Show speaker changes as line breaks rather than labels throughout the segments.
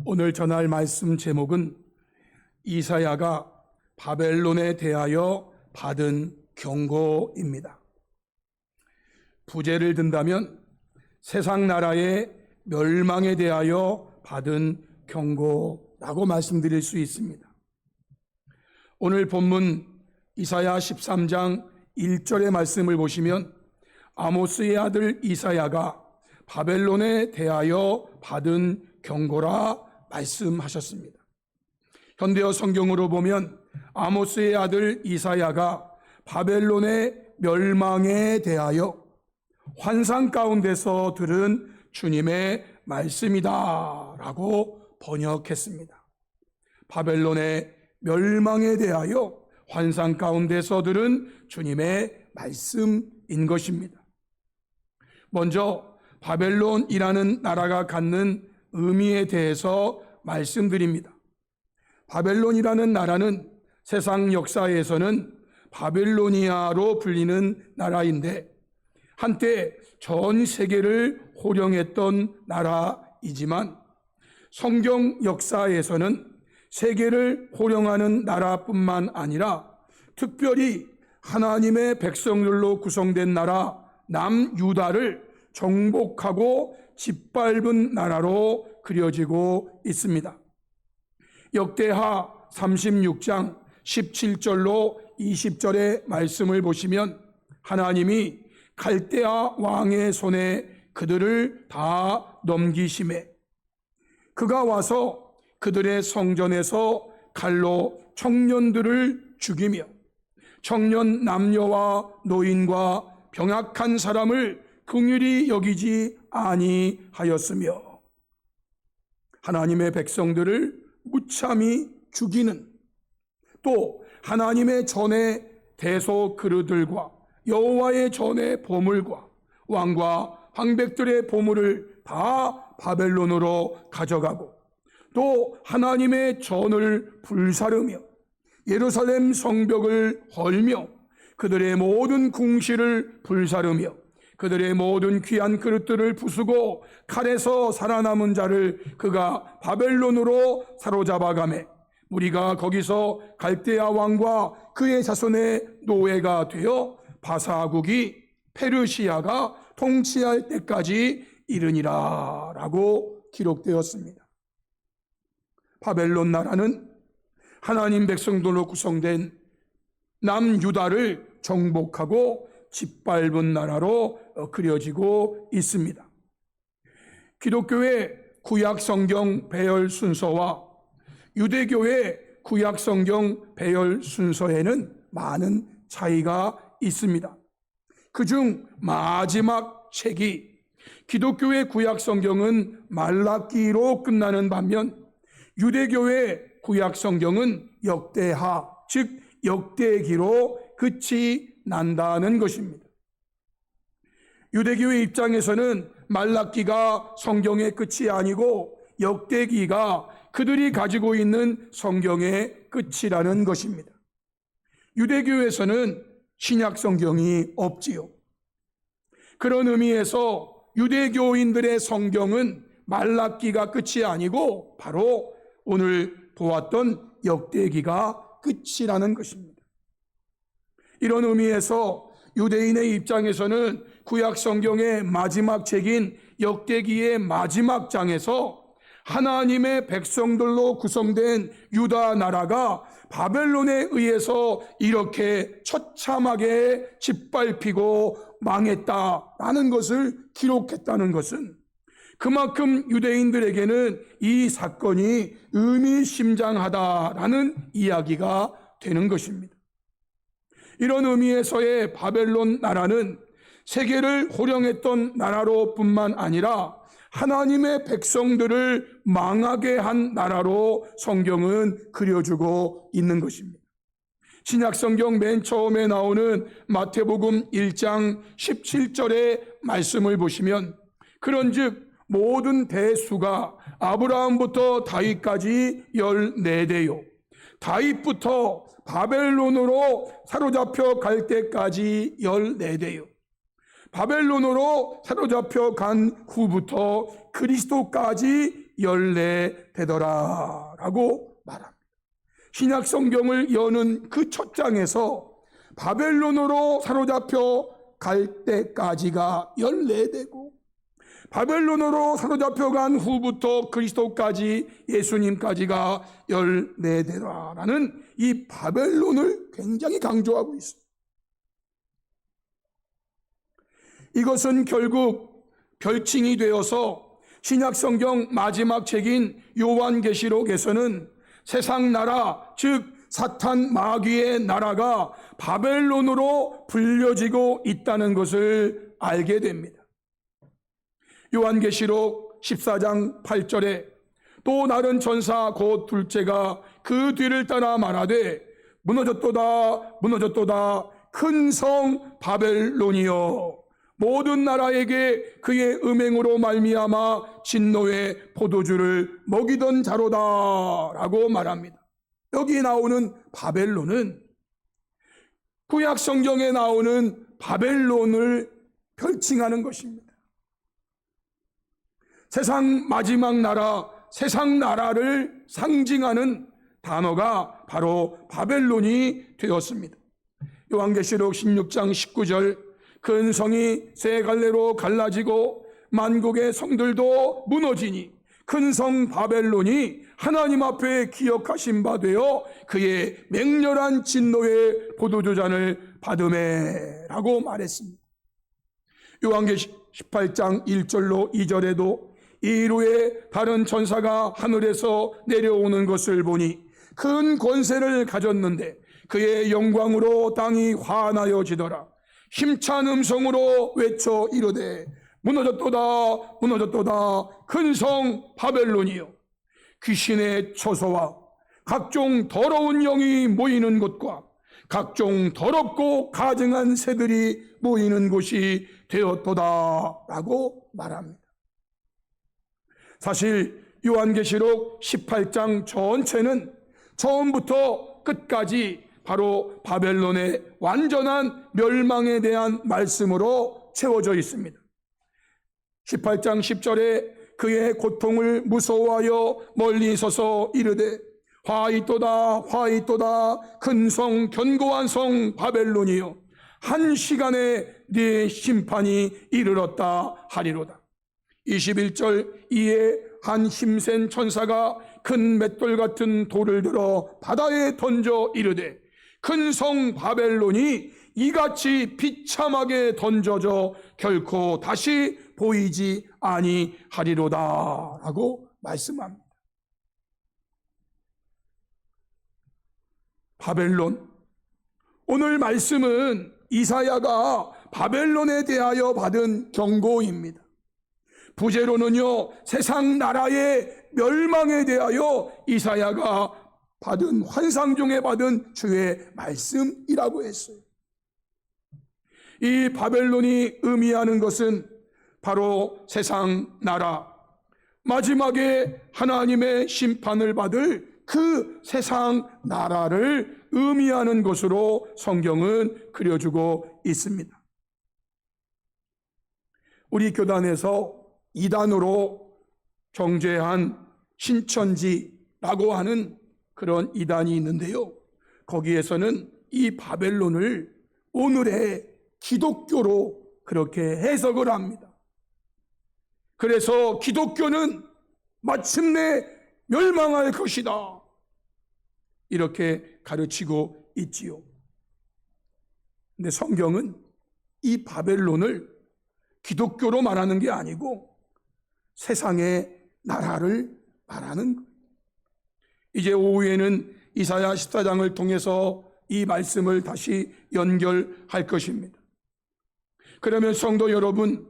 오늘 전할 말씀 제목은 이사야가 바벨론에 대하여 받은 경고입니다. 부제를 든다면 세상 나라의 멸망에 대하여 받은 경고라고 말씀드릴 수 있습니다. 오늘 본문 이사야 13장 1절의 말씀을 보시면 아모스의 아들 이사야가 바벨론에 대하여 받은 경고라 말씀하셨습니다. 현대어 성경으로 보면 아모스의 아들 이사야가 바벨론의 멸망에 대하여 환상 가운데서 들은 주님의 말씀이다 라고 번역했습니다. 바벨론의 멸망에 대하여 환상 가운데서 들은 주님의 말씀인 것입니다. 먼저 바벨론이라는 나라가 갖는 의미에 대해서 말씀드립니다. 바벨론이라는 나라는 세상 역사에서는 바빌로니아로 불리는 나라인데 한때 전 세계를 호령했던 나라이지만 성경 역사에서는 세계를 호령하는 나라뿐만 아니라 특별히 하나님의 백성들로 구성된 나라 남유다를 정복하고 짓밟은 나라로 그려지고 있습니다. 역대하 36장 17절로 20절의 말씀을 보시면 하나님이 갈대아 왕의 손에 그들을 다 넘기심에 그가 와서 그들의 성전에서 칼로 청년들을 죽이며 청년 남녀와 노인과 병약한 사람을 긍휼히 여기지 아니하였으며 하나님의 백성들을 무참히 죽이는 또 하나님의 전의 대소 그릇들과 여호와의 전의 보물과 왕과 황백들의 보물을 다 바벨론으로 가져가고 또 하나님의 전을 불사르며 예루살렘 성벽을 헐며 그들의 모든 궁실을 불사르며 그들의 모든 귀한 그릇들을 부수고 칼에서 살아남은 자를 그가 바벨론으로 사로잡아가매 무리가 거기서 갈대아 왕과 그의 자손의 노예가 되어 바사국이 페르시아가 통치할 때까지 이르니라 라고 기록되었습니다. 바벨론 나라는 하나님 백성들로 구성된 남유다를 정복하고 짓밟은 나라로 그려지고 있습니다. 기독교의 구약 성경 배열 순서와 유대교의 구약 성경 배열 순서에는 많은 차이가 있습니다. 그중 마지막 책이 기독교의 구약 성경은 말라기로 끝나는 반면 유대교의 구약 성경은 역대하 즉 역대기로 끝이 난다는 것입니다. 유대교의 입장에서는 말라기가 성경의 끝이 아니고 역대기가 그들이 가지고 있는 성경의 끝이라는 것입니다. 유대교에서는 신약 성경이 없지요. 그런 의미에서 유대교인들의 성경은 말라기가 끝이 아니고 바로 오늘 보았던 역대기가 끝이라는 것입니다. 이런 의미에서 유대인의 입장에서는 구약 성경의 마지막 책인 역대기의 마지막 장에서 하나님의 백성들로 구성된 유다 나라가 바벨론에 의해서 이렇게 처참하게 짓밟히고 망했다라는 것을 기록했다는 것은 그만큼 유대인들에게는 이 사건이 의미심장하다라는 이야기가 되는 것입니다. 이런 의미에서의 바벨론 나라는 세계를 호령했던 나라로 뿐만 아니라 하나님의 백성들을 망하게 한 나라로 성경은 그려주고 있는 것입니다. 신약 성경 맨 처음에 나오는 마태복음 1장 17절의 말씀을 보시면 그런즉 모든 대수가 아브라함부터 다윗까지 14대요 다윗부터 바벨론으로 사로잡혀 갈 때까지 14대요 바벨론으로 사로잡혀 간 후부터 그리스도까지 14되더라 라고 말합니다. 신약 성경을 여는 그 첫 장에서 바벨론으로 사로잡혀 갈 때까지가 14되고, 바벨론으로 사로잡혀 간 후부터 그리스도까지, 예수님까지가 14대라는 이 바벨론을 굉장히 강조하고 있습니다. 이것은 결국 별칭이 되어서 신약 성경 마지막 책인 요한계시록에서는 세상 나라, 즉 사탄 마귀의 나라가 바벨론으로 불려지고 있다는 것을 알게 됩니다. 요한계시록 14장 8절에 또 다른 천사 곧 둘째가 그 뒤를 따라 말하되 무너졌도다 무너졌도다 큰 성 바벨론이여 모든 나라에게 그의 음행으로 말미암아 진노의 포도주를 먹이던 자로다 라고 말합니다. 여기 나오는 바벨론은 구약 성경에 나오는 바벨론을 별칭하는 것입니다. 세상 마지막 나라, 세상 나라를 상징하는 단어가 바로 바벨론이 되었습니다. 요한계시록 16장 19절 큰 성이 세 갈래로 갈라지고 만국의 성들도 무너지니 큰 성 바벨론이 하나님 앞에 기억하신 바 되어 그의 맹렬한 진노의 포도주 잔을 받으매 라고 말했습니다. 요한계시록 18장 1절로 2절에도 이후에 다른 천사가 하늘에서 내려오는 것을 보니 큰 권세를 가졌는데 그의 영광으로 땅이 환하여지더라. 힘찬 음성으로 외쳐 이르되 무너졌도다 무너졌도다 큰 성 바벨론이여 귀신의 처소와 각종 더러운 영이 모이는 곳과 각종 더럽고 가증한 새들이 모이는 곳이 되었도다 라고 말합니다. 사실 요한계시록 18장 전체는 처음부터 끝까지 바로 바벨론의 완전한 멸망에 대한 말씀으로 채워져 있습니다. 18장 10절에 그의 고통을 무서워하여 멀리 서서 이르되 화 있도다 화 있도다 큰 성 견고한 성 바벨론이여 한 시간에 네 심판이 이르렀다 하리로다. 21절 이에 한 힘센 천사가 큰 맷돌 같은 돌을 들어 바다에 던져 이르되 큰 성 바벨론이 이같이 비참하게 던져져 결코 다시 보이지 아니하리로다 라고 말씀합니다. 바벨론, 오늘 말씀은 이사야가 바벨론에 대하여 받은 경고입니다. 부제로는요 세상 나라의 멸망에 대하여 이사야가 받은 환상 중에 받은 주의 말씀이라고 했어요. 이 바벨론이 의미하는 것은 바로 세상 나라, 마지막에 하나님의 심판을 받을 그 세상 나라를 의미하는 것으로 성경은 그려주고 있습니다. 우리 교단에서 이단으로 정죄한 신천지라고 하는 그런 이단이 있는데요. 거기에서는 이 바벨론을 오늘의 기독교로 그렇게 해석을 합니다. 그래서 기독교는 마침내 멸망할 것이다. 이렇게 가르치고 있지요. 근데 성경은 이 바벨론을 기독교로 말하는 게 아니고 세상의 나라를 말하는 거예요. 이제 오후에는 이사야 14장을 통해서 이 말씀을 다시 연결할 것입니다. 그러면 성도 여러분,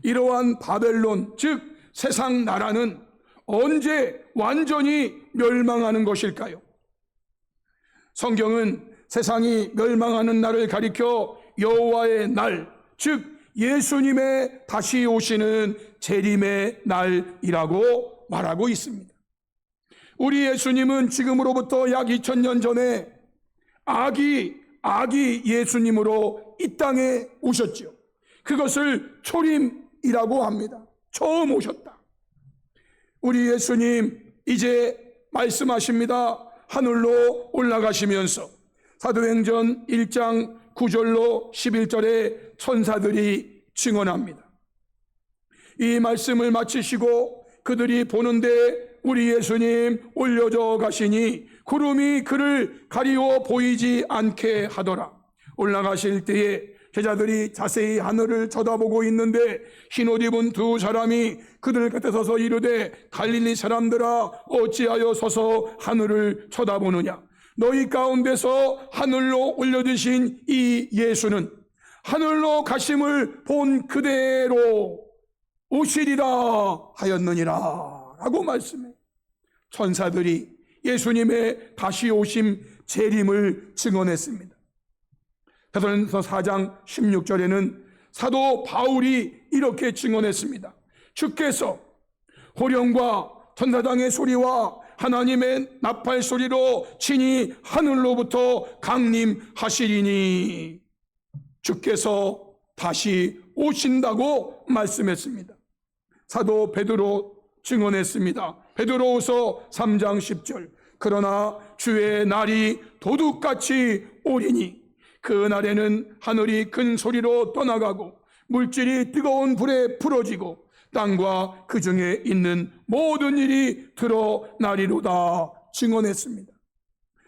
이러한 바벨론, 즉 세상 나라는 언제 완전히 멸망하는 것일까요? 성경은 세상이 멸망하는 날을 가리켜 여호와의 날, 즉 예수님의 다시 오시는 재림의 날이라고 말하고 있습니다. 우리 예수님은 지금으로부터 약 2000년 전에 아기 예수님으로 이 땅에 오셨죠. 그것을 초림이라고 합니다. 처음 오셨다. 우리 예수님 이제 말씀하십니다. 하늘로 올라가시면서 사도행전 1장 9절로 11절에 천사들이 증언합니다. 이 말씀을 마치시고 그들이 보는데 우리 예수님 올려져 가시니 구름이 그를 가리워 보이지 않게 하더라. 올라가실 때에 제자들이 자세히 하늘을 쳐다보고 있는데 흰옷 입은 두 사람이 그들 곁에 서서 이르되 갈릴리 사람들아 어찌하여 서서 하늘을 쳐다보느냐. 너희 가운데서 하늘로 올려주신 이 예수는 하늘로 가심을 본 그대로 오시리라 하였느니라 라고 말씀해. 천사들이 예수님의 다시 오심 재림을 증언했습니다. 베드로전서 4장 16절에는 사도 바울이 이렇게 증언했습니다. 주께서 호령과 천사장의 소리와 하나님의 나팔 소리로 친히 하늘로부터 강림하시리니 주께서 다시 오신다고 말씀했습니다. 사도 베드로 증언했습니다. 베드로후서 3장 10절 그러나 주의 날이 도둑같이 오리니 그 날에는 하늘이 큰 소리로 떠나가고 물질이 뜨거운 불에 풀어지고 땅과 그 중에 있는 모든 일이 드러나리로다 증언했습니다.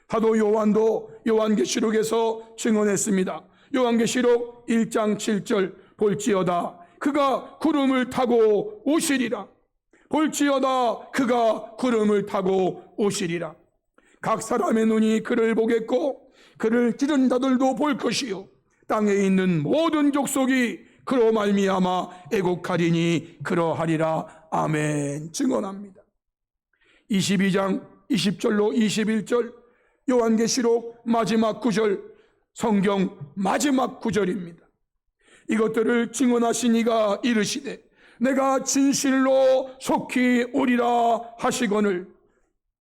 사도 요한도 요한계시록에서 증언했습니다. 요한계시록 1장 7절 볼지어다 그가 구름을 타고 오시리라. 볼지어다 그가 구름을 타고 오시리라. 각 사람의 눈이 그를 보겠고 그를 찌른 자들도 볼 것이요 땅에 있는 모든 족속이 그로 말미암아 애곡하리니 그러하리라. 아멘 증언합니다. 22장 20절로 21절 요한계시록 마지막 구절 성경 마지막 구절입니다. 이것들을 증언하신 이가 이르시되 내가 진실로 속히 오리라 하시거늘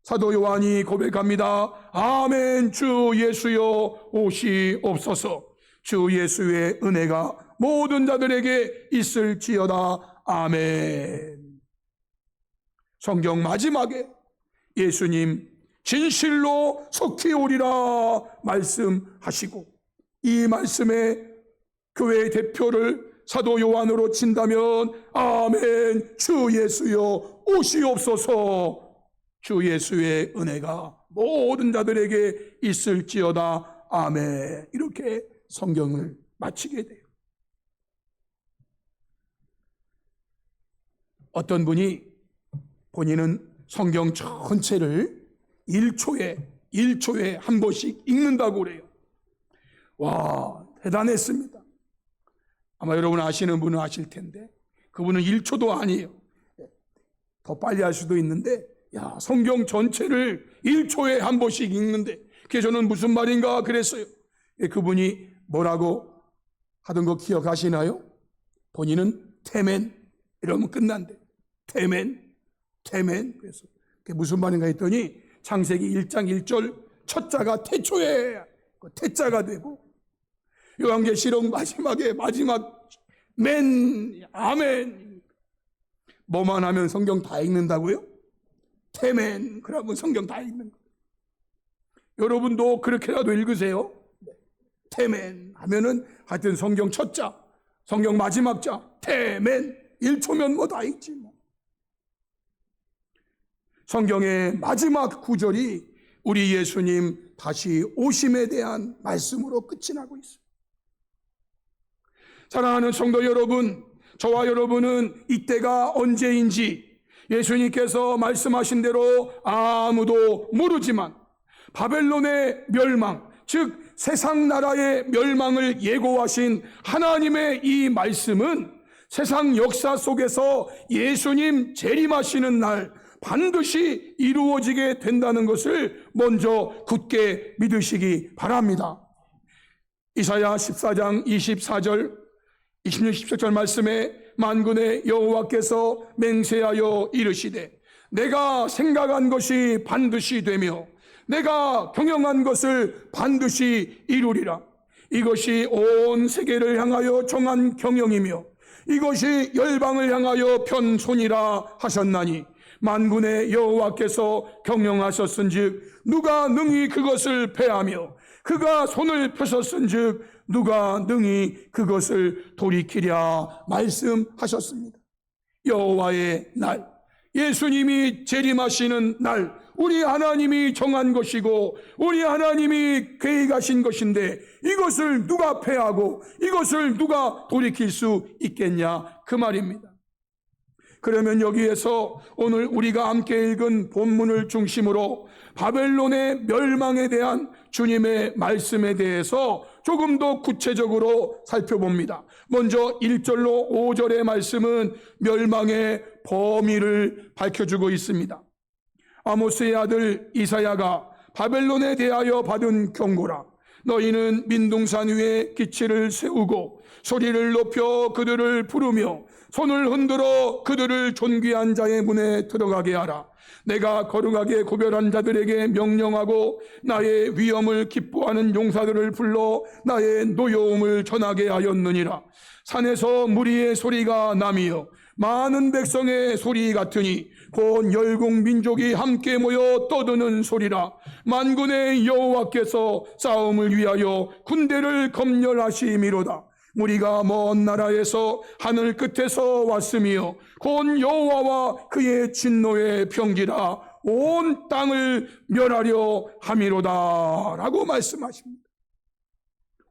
사도 요한이 고백합니다. 아멘. 주 예수여 오시옵소서. 주 예수의 은혜가 모든 자들에게 있을지어다. 아멘. 성경 마지막에 예수님 진실로 속히 오리라 말씀하시고 이 말씀에 교회의 대표를 사도 요한으로 친다면 아멘. 주 예수여 오시옵소서. 주 예수의 은혜가 모든 자들에게 있을지어다. 아멘. 이렇게 성경을 마치게 돼요. 어떤 분이 본인은 성경 전체를 1초에 한 번씩 읽는다고 그래요. 와, 대단했습니다. 아마 여러분 아시는 분은 아실 텐데 그분은 1초도 아니에요. 더 빨리 할 수도 있는데 야, 성경 전체를 1초에 한 번씩 읽는데 그게 저는 무슨 말인가 그랬어요. 그분이 뭐라고 하던 거 기억하시나요? 본인은 태멘 이러면 끝난대. 태멘 그래서 그게 무슨 말인가 했더니 창세기 1장 1절 첫 자가 태초에 태자가 되고 요한계시록 마지막에 마지막 맨 아멘 뭐만 하면 성경 다 읽는다고요? 태멘 그러면 성경 다 읽는 거예요. 여러분도 그렇게라도 읽으세요. 태멘 하면은 하여튼 성경 첫 자 성경 마지막 자 태멘 1초면 뭐 다 읽지 뭐. 성경의 마지막 구절이 우리 예수님 다시 오심에 대한 말씀으로 끝이 나고 있습니다. 사랑하는 성도 여러분, 저와 여러분은 이때가 언제인지 예수님께서 말씀하신 대로 아무도 모르지만 바벨론의 멸망, 즉 세상 나라의 멸망을 예고하신 하나님의 이 말씀은 세상 역사 속에서 예수님 재림하시는 날 반드시 이루어지게 된다는 것을 먼저 굳게 믿으시기 바랍니다. 이사야 14장 24절 26, 17절 말씀에 만군의 여호와께서 맹세하여 이르시되 내가 생각한 것이 반드시 되며 내가 경영한 것을 반드시 이루리라. 이것이 온 세계를 향하여 정한 경영이며 이것이 열방을 향하여 편손이라 하셨나니 만군의 여호와께서 경영하셨은즉 누가 능히 그것을 패하며 그가 손을 펴셨은즉 누가 능히 그것을 돌이키랴 말씀하셨습니다. 여호와의 날, 예수님이 재림하시는 날, 우리 하나님이 정한 것이고 우리 하나님이 계획하신 것인데 이것을 누가 패하고 이것을 누가 돌이킬 수 있겠냐 그 말입니다. 그러면 여기에서 오늘 우리가 함께 읽은 본문을 중심으로 바벨론의 멸망에 대한 주님의 말씀에 대해서 조금 더 구체적으로 살펴봅니다. 먼저 1절로 5절의 말씀은 멸망의 범위를 밝혀주고 있습니다. 아모스의 아들 이사야가 바벨론에 대하여 받은 경고라. 너희는 민둥산 위에 기치를 세우고 소리를 높여 그들을 부르며 손을 흔들어 그들을 존귀한 자의 문에 들어가게 하라. 내가 거룩하게 구별한 자들에게 명령하고 나의 위엄을 기뻐하는 용사들을 불러 나의 노여움을 전하게 하였느니라. 산에서 무리의 소리가 나며 많은 백성의 소리 같으니 곧 열국 민족이 함께 모여 떠드는 소리라. 만군의 여호와께서 싸움을 위하여 군대를 검열하심이로다. 우리가 먼 나라에서 하늘 끝에서 왔으며 곧 여호와와 그의 진노의 평기라 온 땅을 멸하려 함이로다 라고 말씀하십니다.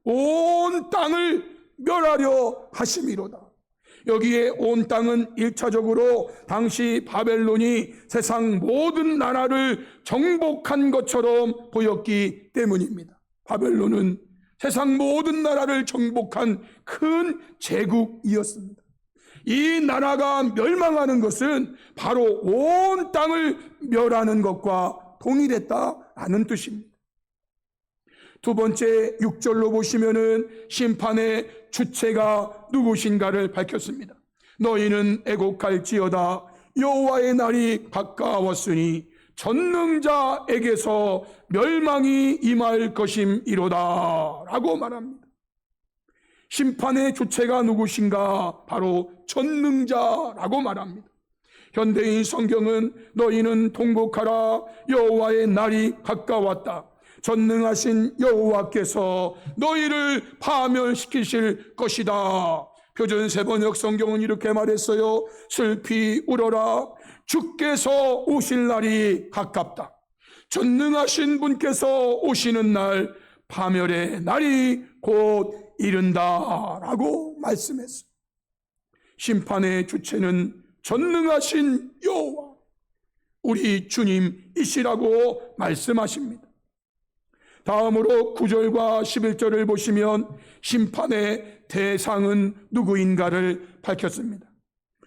온 땅을 멸하려 하심이로다. 여기에 온 땅은 1차적으로 당시 바벨론이 세상 모든 나라를 정복한 것처럼 보였기 때문입니다. 바벨론은 세상 모든 나라를 정복한 큰 제국이었습니다. 이 나라가 멸망하는 것은 바로 온 땅을 멸하는 것과 동일했다라는 뜻입니다. 두 번째 6절로 보시면은 심판의 주체가 누구신가를 밝혔습니다. 너희는 애곡할지어다. 여호와의 날이 가까웠으니 전능자에게서 멸망이 임할 것임이로다 라고 말합니다. 심판의 주체가 누구신가? 바로 전능자라고 말합니다. 현대인 성경은 너희는 통곡하라. 여호와의 날이 가까웠다. 전능하신 여호와께서 너희를 파멸시키실 것이다. 표준 세번역 성경은 이렇게 말했어요. 슬피 울어라. 주께서 오실 날이 가깝다. 전능하신 분께서 오시는 날, 파멸의 날이 곧 이른다 라고 말씀했어요. 심판의 주체는 전능하신 여호와, 우리 주님이시라고 말씀하십니다. 다음으로 9절과 11절을 보시면 심판의 대상은 누구인가를 밝혔습니다.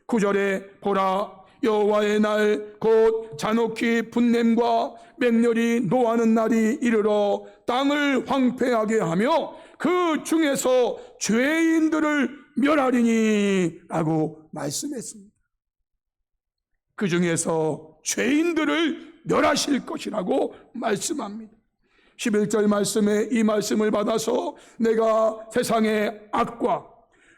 9절에 보라, 여호와의 날 곧 잔혹히 분냄과 맹렬히 노하는 날이 이르러 땅을 황폐하게 하며 그 중에서 죄인들을 멸하리니 라고 말씀했습니다. 그 중에서 죄인들을 멸하실 것이라고 말씀합니다. 11절 말씀에 이 말씀을 받아서 내가 세상의 악과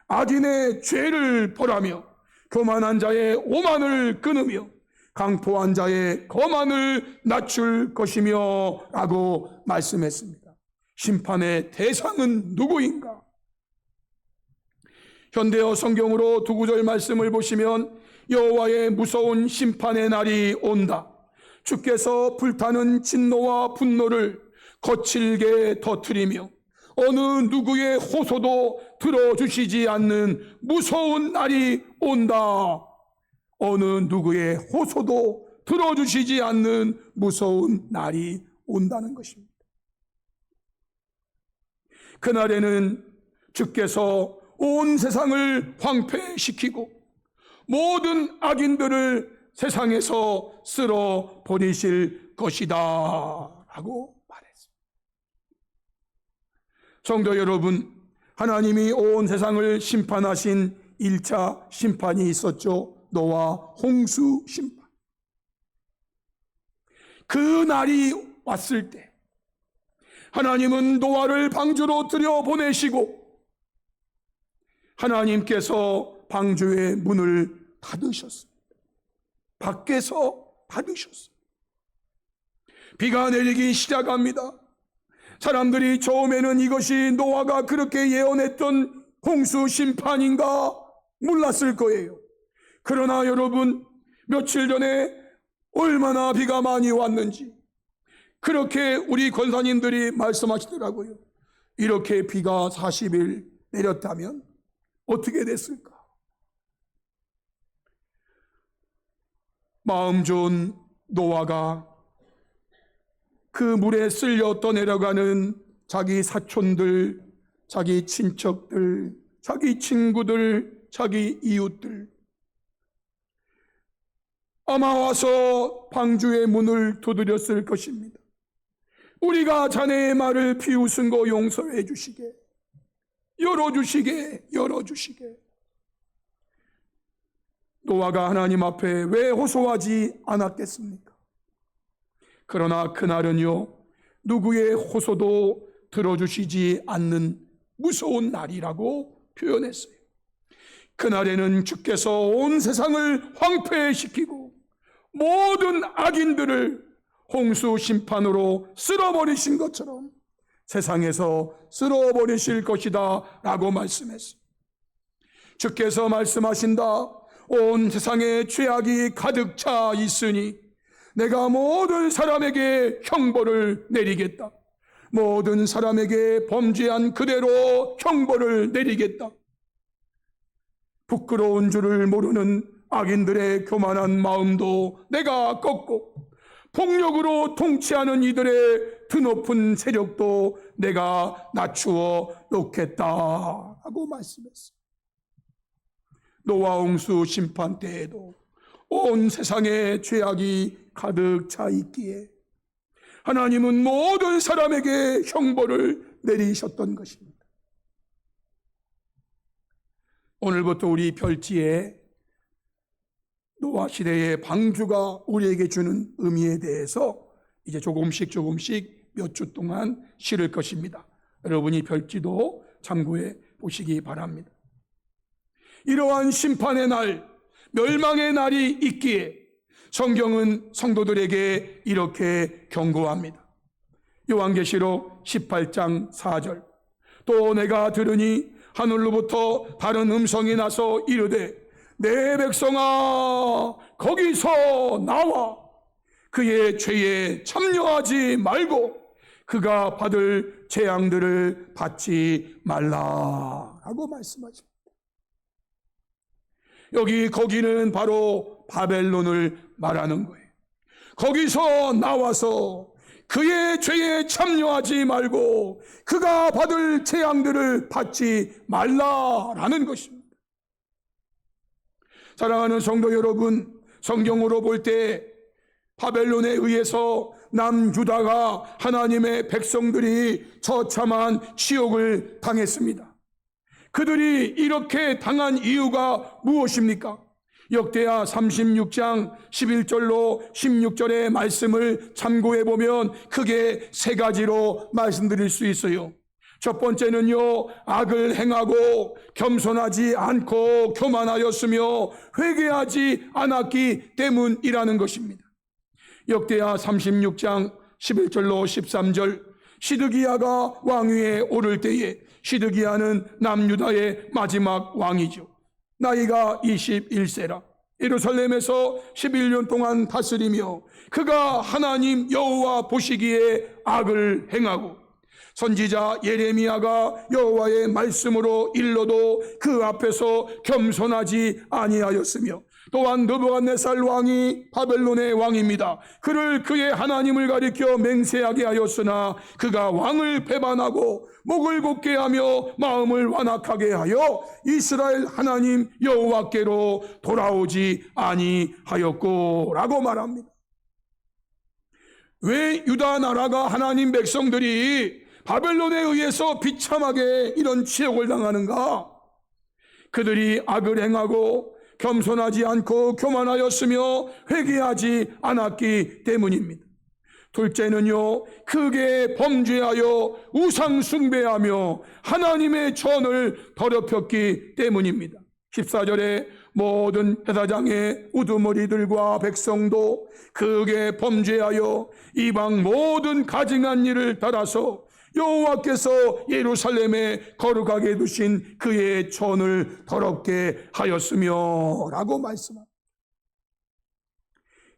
악인의 죄를 벌하며 교만한 자의 오만을 끊으며 강포한 자의 거만을 낮출 것이며 라고 말씀했습니다. 심판의 대상은 누구인가? 현대어 성경으로 두 구절 말씀을 보시면 여호와의 무서운 심판의 날이 온다. 주께서 불타는 진노와 분노를 거칠게 터뜨리며 어느 누구의 호소도 들어주시지 않는 무서운 날이 온다. 어느 누구의 호소도 들어주시지 않는 무서운 날이 온다는 것입니다. 그날에는 주께서 온 세상을 황폐시키고 모든 악인들을 세상에서 쓸어 버리실 것이다 라고 말했습니다. 성도 여러분, 하나님이 온 세상을 심판하신 1차 심판이 있었죠. 노아 홍수 심판. 그 날이 왔을 때 하나님은 노아를 방주로 들여보내시고 하나님께서 방주의 문을 닫으셨습니다. 밖에서 받으셨어요. 비가 내리기 시작합니다. 사람들이 처음에는 이것이 노아가 그렇게 예언했던 홍수 심판인가 몰랐을 거예요. 그러나 여러분, 며칠 전에 얼마나 비가 많이 왔는지 그렇게 우리 권사님들이 말씀하시더라고요. 이렇게 비가 40일 내렸다면 어떻게 됐을까? 마음 좋은 노아가 그 물에 쓸려 떠내려가는 자기 사촌들, 자기 친척들, 자기 친구들, 자기 이웃들, 아마 와서 방주의 문을 두드렸을 것입니다. 우리가 자네의 말을 비웃은 거 용서해 주시게, 열어주시게, 열어주시게. 노아가 하나님 앞에 왜 호소하지 않았겠습니까? 그러나 그날은요, 누구의 호소도 들어주시지 않는 무서운 날이라고 표현했어요. 그날에는 주께서 온 세상을 황폐시키고 모든 악인들을 홍수 심판으로 쓸어버리신 것처럼 세상에서 쓸어버리실 것이다 라고 말씀했어요. 주께서 말씀하신다. 온 세상에 죄악이 가득 차 있으니 내가 모든 사람에게 형벌을 내리겠다. 모든 사람에게 범죄한 그대로 형벌을 내리겠다. 부끄러운 줄을 모르는 악인들의 교만한 마음도 내가 꺾고 폭력으로 통치하는 이들의 드높은 세력도 내가 낮추어 놓겠다 하고 말씀했어요. 노아 홍수 심판 때에도 온 세상에 죄악이 가득 차 있기에 하나님은 모든 사람에게 형벌을 내리셨던 것입니다. 오늘부터 우리 별지에 노아 시대의 방주가 우리에게 주는 의미에 대해서 이제 조금씩 몇 주 동안 실을 것입니다. 여러분이 별지도 참고해 보시기 바랍니다. 이러한 심판의 날, 멸망의 날이 있기에 성경은 성도들에게 이렇게 경고합니다. 요한계시록 18장 4절. 또 내가 들으니 하늘로부터 다른 음성이 나서 이르되 내 백성아 거기서 나와 그의 죄에 참여하지 말고 그가 받을 재앙들을 받지 말라 라고 말씀하십니다. 여기 거기는 바로 바벨론을 말하는 거예요. 거기서 나와서 그의 죄에 참여하지 말고 그가 받을 재앙들을 받지 말라라는 것입니다. 사랑하는 성도 여러분, 성경으로 볼 때 바벨론에 의해서 남유다가 하나님의 백성들이 처참한 치욕을 당했습니다. 그들이 이렇게 당한 이유가 무엇입니까? 역대하 36장 11절로 16절의 말씀을 참고해 보면 크게 세 가지로 말씀드릴 수 있어요. 첫 번째는요, 악을 행하고 겸손하지 않고 교만하였으며 회개하지 않았기 때문이라는 것입니다. 역대하 36장 11절로 13절, 시드기야가 왕위에 오를 때에, 시드기야는 남유다의 마지막 왕이죠. 나이가 21세라 예루살렘에서 11년 동안 다스리며 그가 하나님 여호와 보시기에 악을 행하고 선지자 예레미야가 여호와의 말씀으로 일러도 그 앞에서 겸손하지 아니하였으며 또한 느부갓네살 왕이 바벨론의 왕입니다. 그를 그의 하나님을 가리켜 맹세하게 하였으나 그가 왕을 배반하고 목을 곧게 하며 마음을 완악하게 하여 이스라엘 하나님 여호와께로 돌아오지 아니하였고 라고 말합니다. 왜 유다 나라가 하나님 백성들이 바벨론에 의해서 비참하게 이런 치욕을 당하는가? 그들이 악을 행하고 겸손하지 않고 교만하였으며 회개하지 않았기 때문입니다. 둘째는요, 크게 범죄하여 우상 숭배하며 하나님의 전을 더럽혔기 때문입니다. 14절에 모든 제사장의 우두머리들과 백성도 그에게 범죄하여 이방 모든 가증한 일을 따라서 여호와께서 예루살렘에 거룩하게 두신 그의 전을 더럽게 하였으며 라고 말씀합니다.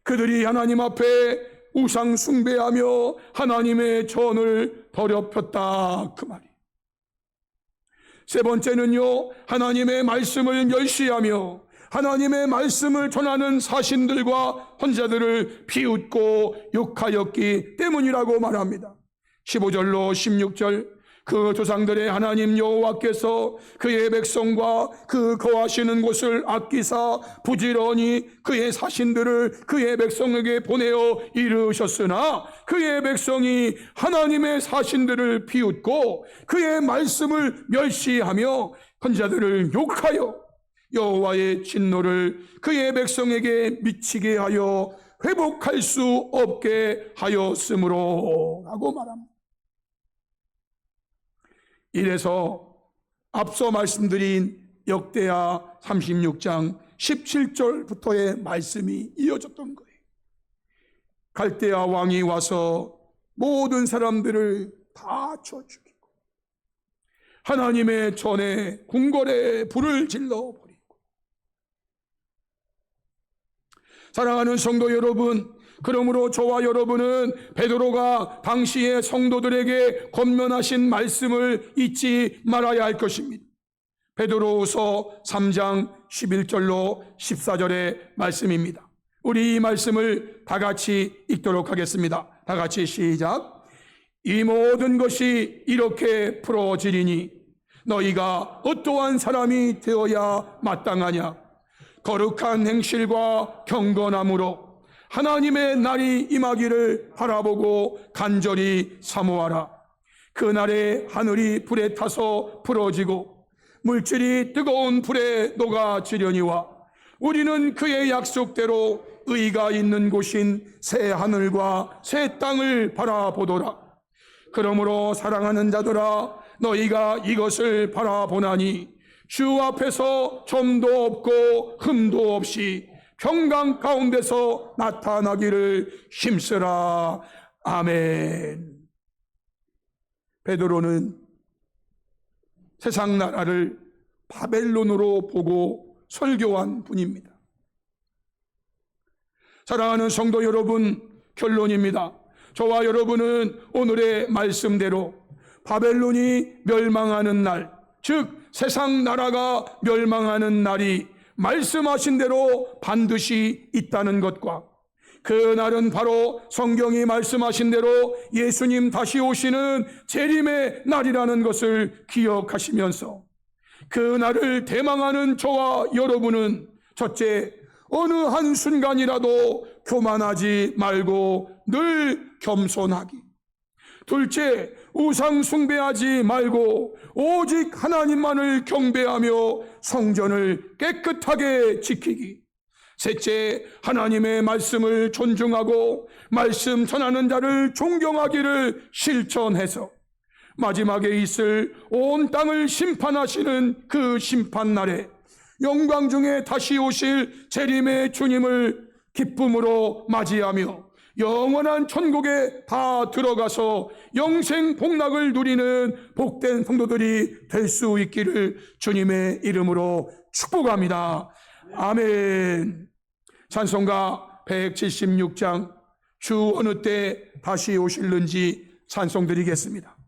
그들이 하나님 앞에 우상 숭배하며 하나님의 전을 더럽혔다 그 말이에요. 세 번째는요, 하나님의 말씀을 멸시하며 하나님의 말씀을 전하는 사신들과 헌자들을 비웃고 욕하였기 때문이라고 말합니다. 15절로 16절, 그 조상들의 하나님 여호와께서 그의 백성과 그 거하시는 곳을 아끼사 부지런히 그의 사신들을 그의 백성에게 보내어 이르셨으나 그의 백성이 하나님의 사신들을 비웃고 그의 말씀을 멸시하며 헌자들을 욕하여 여호와의 진노를 그의 백성에게 미치게 하여 회복할 수 없게 하였으므로 라고 말합니다. 이래서 앞서 말씀드린 역대하 36장 17절부터의 말씀이 이어졌던 거예요. 갈대아 왕이 와서 모든 사람들을 다 쳐 죽이고 하나님의 전에 궁궐에 불을 질러버리고. 사랑하는 성도 여러분, 그러므로 저와 여러분은 베드로가 당시의 성도들에게 권면하신 말씀을 잊지 말아야 할 것입니다. 베드로후서 3장 11절로 14절의 말씀입니다. 우리 이 말씀을 다 같이 읽도록 하겠습니다. 다 같이 시작. 이 모든 것이 이렇게 풀어지리니 너희가 어떠한 사람이 되어야 마땅하냐? 거룩한 행실과 경건함으로 하나님의 날이 임하기를 바라보고 간절히 사모하라. 그날에 하늘이 불에 타서 풀어지고 물질이 뜨거운 불에 녹아지려니와 우리는 그의 약속대로 의가 있는 곳인 새 하늘과 새 땅을 바라보도라. 그러므로 사랑하는 자들아, 너희가 이것을 바라보나니 주 앞에서 점도 없고 흠도 없이 평강 가운데서 나타나기를 힘쓰라. 아멘. 베드로는 세상 나라를 바벨론으로 보고 설교한 분입니다. 사랑하는 성도 여러분, 결론입니다. 저와 여러분은 오늘의 말씀대로 바벨론이 멸망하는 날, 즉 세상 나라가 멸망하는 날이 말씀하신 대로 반드시 있다는 것과 그 날은 바로 성경이 말씀하신 대로 예수님 다시 오시는 재림의 날이라는 것을 기억하시면서 그 날을 대망하는 저와 여러분은 첫째, 어느 한순간이라도 교만하지 말고 늘 겸손하기. 둘째, 우상 숭배하지 말고 오직 하나님만을 경배하며 성전을 깨끗하게 지키기. 셋째, 하나님의 말씀을 존중하고 말씀 전하는 자를 존경하기를 실천해서 마지막에 있을 온 땅을 심판하시는 그 심판날에 영광 중에 다시 오실 재림의 주님을 기쁨으로 맞이하며 영원한 천국에 다 들어가서 영생 복락을 누리는 복된 성도들이 될 수 있기를 주님의 이름으로 축복합니다. 아멘. 찬송가 176장 주 어느 때 다시 오실는지 찬송드리겠습니다.